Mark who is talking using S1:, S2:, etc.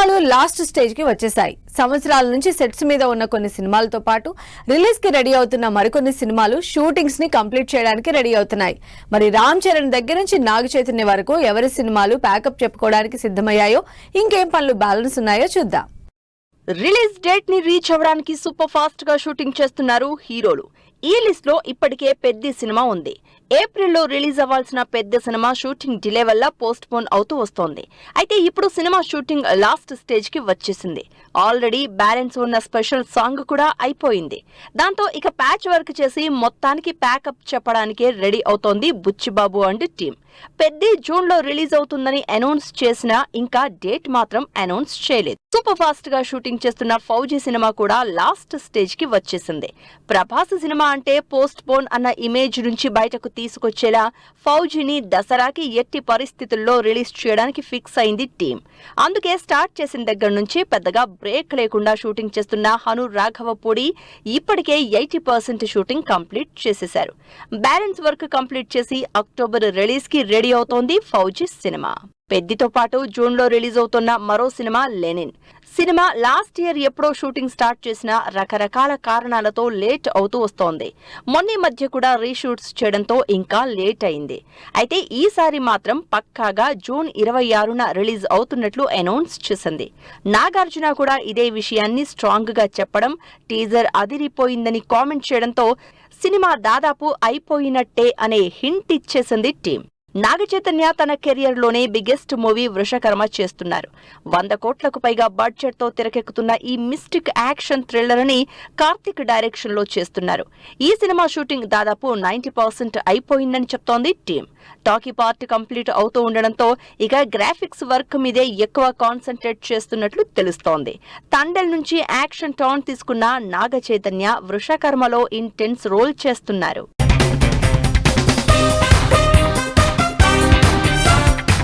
S1: సినిమాలు last stage కి వచ్చేసాయి. సంవత్సరాల నుంచి సెట్స్ మీద ఉన్న కొన్ని సినిమాలతో పాటు రిలీజ్ కి రెడీ అవుతున్న మరికొన్ని సినిమాలు షూటింగ్స్ ని కంప్లీట్ చేయడానికి రెడీ అవుతున్నాయి. మరి రామ్ చరణ్ దగ్గర నుంచి నాగ చైతన్య వరకు ఎవరి సినిమాలు ప్యాకప్ చెప్పుకోవడానికి సిద్ధమయ్యాయో, ఇంకేం పనులు బ్యాలెన్స్ ఉన్నాయో చూద్దాం.
S2: రిలీజ్ డేట్ ని రీచ్ అవ్వడానికి సూపర్ ఫాస్ట్ గా షూటింగ్ చేస్తున్నారు హీరోలు. ఈ లిస్ట్ లో ఇప్పటికే పెద్ద సినిమా ఉంది. ఏప్రిల్లో రిలీజ్ అవ్వాల్సిన పెద్ద సినిమా షూటింగ్ డిలే వల్ల పోస్ట్ పోన్ అవుతూ వస్తోంది. అయితే ఇప్పుడు సినిమా షూటింగ్ లాస్ట్ స్టేజ్ కి వచ్చేసింది. ఆల్రెడీ బ్యాలెన్స్ ఉన్న స్పెషల్ సాంగ్ కూడా అయిపోయింది. దాంతో ఇక ప్యాచ్ వర్క్ చేసి మొత్తానికి ప్యాకప్ చెప్పడానికే రెడీ అవుతోంది బుచ్చిబాబు అండ్ టీమ్. పెద్ద జూన్ లో రిలీజ్ అవుతుందని అనౌన్స్ చేసినా ఇంకా డేట్ మాత్రం అనౌన్స్ చేయలేదు. సూపర్ ఫాస్ట్ గా షూటింగ్ చేస్తున్న ఫౌజీ సినిమా కూడా లాస్ట్ స్టేజ్ కి వచ్చేసింది. ప్రభాస్ సినిమా అంటే పోస్ట్ పోన్ అన్న ఇమేజ్ నుంచి బయటకు తీసుకొచ్చేలా ఫౌజీని దసరాకి ఎట్టి పరిస్థితుల్లో రిలీజ్ చేయడానికి ఫిక్స్ అయింది టీం. అందుకే స్టార్ట్ చేసిన దగ్గర నుంచి పెద్దగా బ్రేక్ లేకుండా షూటింగ్ చేస్తున్న హను రాఘవపూడి ఇప్పటికే 80% షూటింగ్ కంప్లీట్ చేసేశారు. బ్యాలెన్స్ వర్క్ కంప్లీట్ చేసి అక్టోబర్ రిలీజ్ కి రెడీ అవుతోంది ఫౌజీ సినిమా. పెద్దితో పాటు జూన్ లో రిలీజ్ అవుతున్న మరో cinema Lenin cinema last year ఎప్పుడో షూటింగ్ స్టార్ట్ చేసిన రకరకాల కారణాలతో లేట్ అవుతూ వస్తోంది. మొన్న మధ్య కూడా రీషూట్స్ చేయడంతో ఇంకా లేట్ అయింది. అయితే ఈసారి మాత్రం పక్కాగా జూన్ 26న రిలీజ్ అవుతున్నట్లు అనౌన్స్ చేసింది. నాగార్జున కూడా ఇదే విషయాన్ని స్ట్రాంగ్ గా చెప్పడం, టీజర్ అదిరిపోయిందని కామెంట్ చేయడంతో సినిమా దాదాపు అయిపోయినట్టే అనే హింట్ ఇచ్చేసింది టీం. నాగ చైతన్య తన కెరియర్ లోనే బిగ్గెస్ట్ మూవీ వృషకర్మ చేస్తున్నారు. 100 కోట్లకు పైగా బడ్జెట్ తో తెరకెక్కుతున్న ఈ మిస్టిక్ యాక్షన్ థ్రిల్లర్ ని కార్తిక్ డైరెక్షన్ లో చేస్తున్నారు. ఈ సినిమా షూటింగ్ దాదాపు 90% అయిపోయిందని చెప్తోంది టీం. టాకీ పార్ట్ కంప్లీట్ అవుతూ ఉండడంతో ఇక గ్రాఫిక్స్ వర్క్ మీదే ఎక్కువ కాన్సన్ట్రేట్ చేస్తున్నట్లు తెలుస్తోంది. తండెల్ నుంచి యాక్షన్ టర్న్ తీసుకున్న నాగ చైతన్య వృషకర్మలో ఇంటెన్స్ రోల్ చేస్తున్నారు.